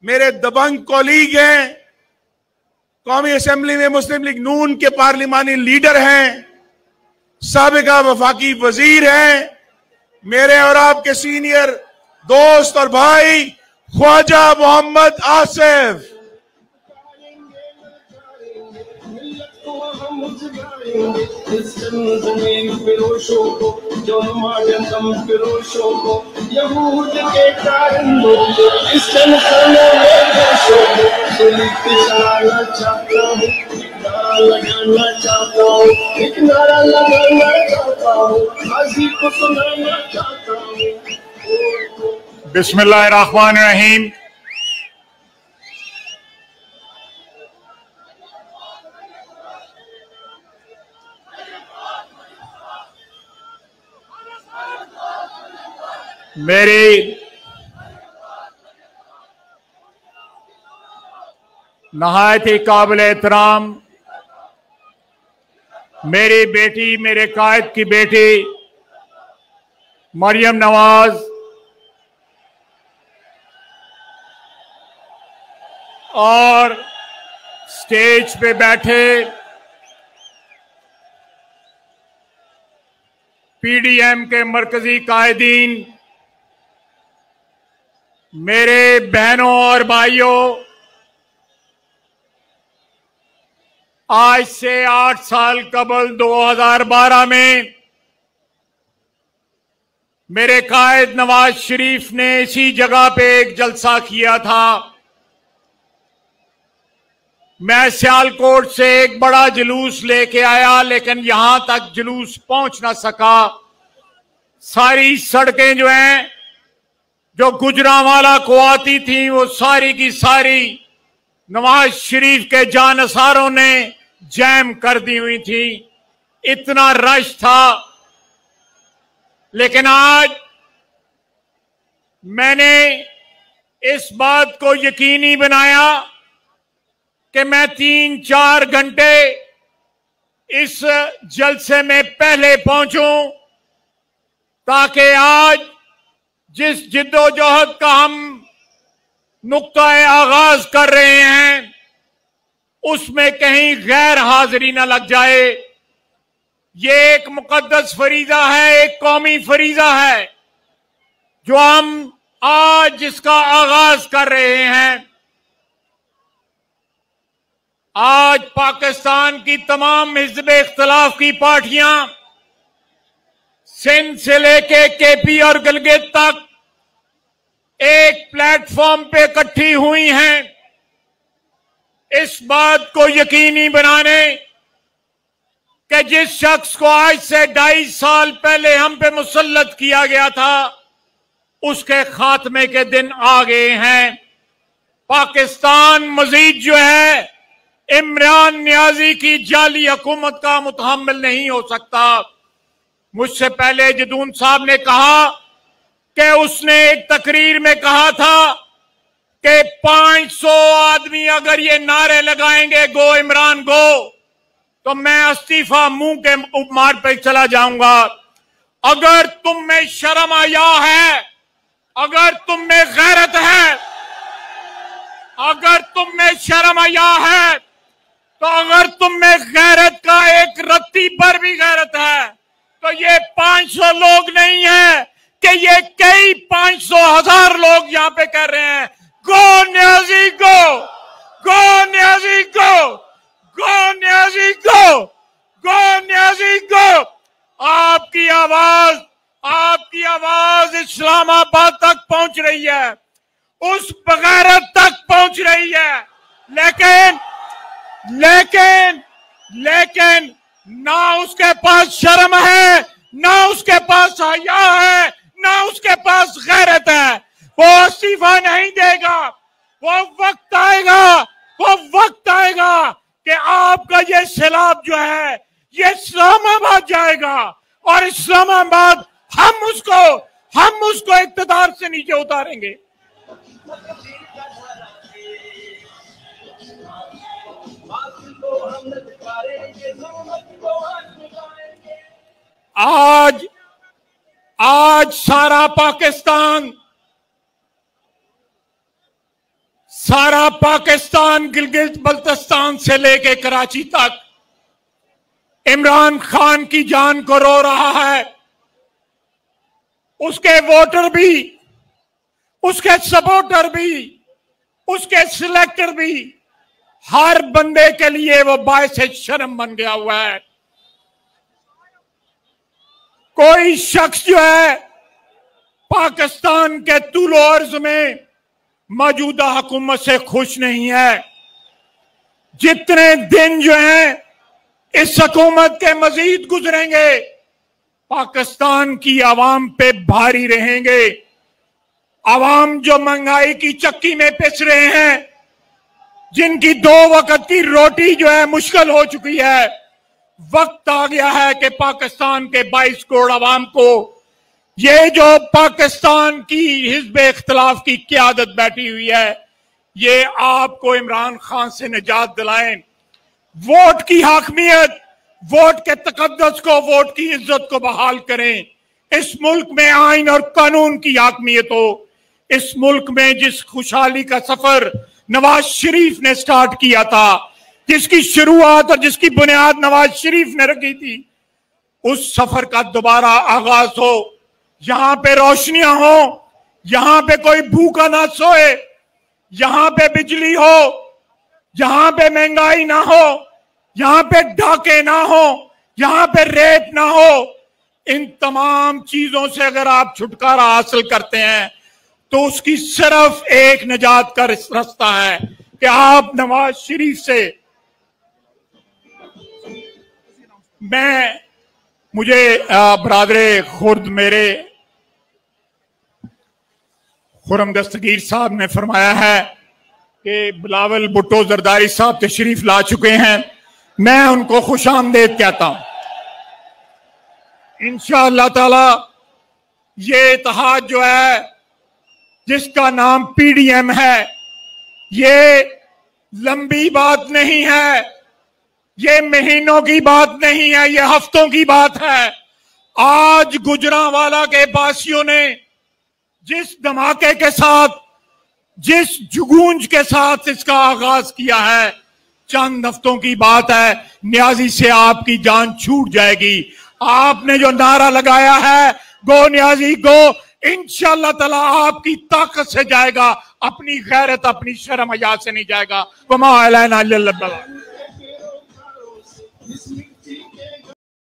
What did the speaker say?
मेरे दबंग कॉलीग हैं, कौमी असेंबली में मुस्लिम लीग नून के पार्लिमानी लीडर हैं, साबिका वफाकी वजीर हैं, मेरे और आपके सीनियर दोस्त और भाई ख्वाजा मोहम्मद आसिफ। फिरोशों को जो माडम फिरोशों को यहूद के कारिंदों को इस जन चलाना चाहता हूँ, नारा लगाना चाहता हूँ, एक नारा लगाना चाहता हूँ, हाजी को सुनाना चाहता हूँ। बिस्मिल्लाहिर्रहमानिर्रहीम। मेरी नहायत ही काबिल एहतराम मेरी बेटी, मेरे कायद की बेटी मरियम नवाज और स्टेज पे बैठे पीडीएम के मरकजी कायदीन, मेरे बहनों और भाइयों, आज से 8 साल कबल 2012 में मेरे कायद नवाज शरीफ ने इसी जगह पे एक जलसा किया था। मैं सियालकोट से एक बड़ा जुलूस लेके आया, लेकिन यहां तक जुलूस पहुंच ना सका। सारी सड़कें जो हैं, जो गुजरांवाला को आती थी, वो सारी की सारी नवाज शरीफ के जानसारों ने जैम कर दी हुई थी। इतना रश था। लेकिन आज मैंने इस बात को यकीनी बनाया कि मैं 3-4 घंटे इस जलसे में पहले पहुंचूं, ताकि आज जिस जिद्दोजहद का हम नुक्ता-ए आगाज कर रहे हैं उसमें कहीं गैर हाजिरी न लग जाए। ये एक मुकद्दस फरीजा है, एक कौमी फरीजा है जो हम आज जिसका आगाज कर रहे हैं। आज पाकिस्तान की तमाम हिज़्ब-ए-इख्तिलाफ की पार्टियां सिंध से लेके केपी और गिलगित तक एक प्लेटफॉर्म पे इकट्ठी हुई हैं, इस बात को यकीनी बनाने कि जिस शख्स को आज से 2.5 साल पहले हम पे मुसल्लत किया गया था, उसके खात्मे के दिन आ गए हैं। पाकिस्तान मजीद जो है इमरान नियाजी की जाली हुकूमत का मुतहम्मिल नहीं हो सकता। मुझसे पहले जदून साहब ने कहा कि उसने एक तकरीर में कहा था कि 500 आदमी अगर ये नारे लगाएंगे गो इमरान गो, तो मैं इस्तीफा मुंह के मार पे चला जाऊंगा। अगर तुम में शर्म आया है, अगर तुम में गैरत है, अगर तुम में शर्म आया है, तो अगर तुम में गैरत का एक रत्ती पर भी गैरत है, तो ये 500 लोग नहीं है कि ये कई 500,000 लोग यहां पे कर रहे हैं गो न्याजी गो, गो न्याजी गो, गो न्याजी गो, गो न्याजी गो। आपकी आवाज इस्लामाबाद तक पहुंच रही है, उस बगैरत तक पहुंच रही है। लेकिन ना उसके पास शर्म है, ना उसके पास हया है, ना उसके पास गैरत है। वो इस्तीफा नहीं देगा। वो वक्त आएगा कि आपका ये सैलाब जो है ये इस्लामाबाद जाएगा, और इस्लामाबाद हम उसको इक़्तिदार से नीचे उतारेंगे। आज सारा पाकिस्तान सारा पाकिस्तान गिलगित बल्तिस्तान से लेके कराची तक इमरान खान की जान को रो रहा है। उसके वोटर भी, उसके सपोर्टर भी, उसके सिलेक्टर भी, हर बंदे के लिए वो बायस शर्म बन गया हुआ है। कोई शख्स जो है पाकिस्तान के तुलो अर्ज में मौजूदा हुकूमत से खुश नहीं है। जितने दिन जो है इस हुकूमत के मजीद गुजरेंगे, पाकिस्तान की आवाम पे भारी रहेंगे। आवाम जो महंगाई की चक्की में पिस रहे हैं, जिनकी 2 वक्त की रोटी जो है मुश्किल हो चुकी है, वक्त आ गया है कि पाकिस्तान के 22 करोड़ आवाम को ये जो पाकिस्तान की हिज़्ब इख्तिलाफ की क़यादत बैठी हुई है, ये आपको इमरान खान से निजात दिलाएं। वोट की हाकमियत, वोट के तकद्दुस को, वोट की इज्जत को बहाल करें। इस मुल्क में आइन और कानून की हाकमियत हो। इस मुल्क में जिस खुशहाली का सफर नवाज शरीफ ने स्टार्ट किया था, जिसकी शुरुआत और जिसकी बुनियाद नवाज शरीफ ने रखी थी, उस सफर का दोबारा आगाज हो। यहां पे रोशनियां हो, यहां पे कोई भूखा ना सोए, यहां पे बिजली हो, यहां पे महंगाई ना हो, यहां पे डाके ना हो, यहां पे रेप ना हो। इन तमाम चीजों से अगर आप छुटकारा हासिल करते हैं तो उसकी सिर्फ एक निजात का रास्ता है कि आप नवाज शरीफ से, मुझे बरादरे खुर्द मेरे खुरम दस्तगीर साहब ने फरमाया है कि बिलावल भुट्टो जरदारी साहब तशरीफ ला चुके हैं। मैं उनको खुशामदीद कहता हूं। इंशाअल्लाह ताला ये इत्तेहाद जो है जिसका नाम पीडीएम है, ये लंबी बात नहीं है, ये महीनों की बात नहीं है, ये हफ्तों की बात है। आज गुजरांवाला के बासियों ने जिस धमाके के साथ, जिस जुगूंज के साथ इसका आगाज किया है, चंद हफ्तों की बात है। न्याजी से आपकी जान छूट जाएगी। आपने जो नारा लगाया है गो न्याजी गो, इंशाअल्लाह ताला आपकी ताकत से जाएगा, अपनी गैरत, अपनी शर्म हया से नहीं जाएगा। वमा अलैना इल्लल बलाग।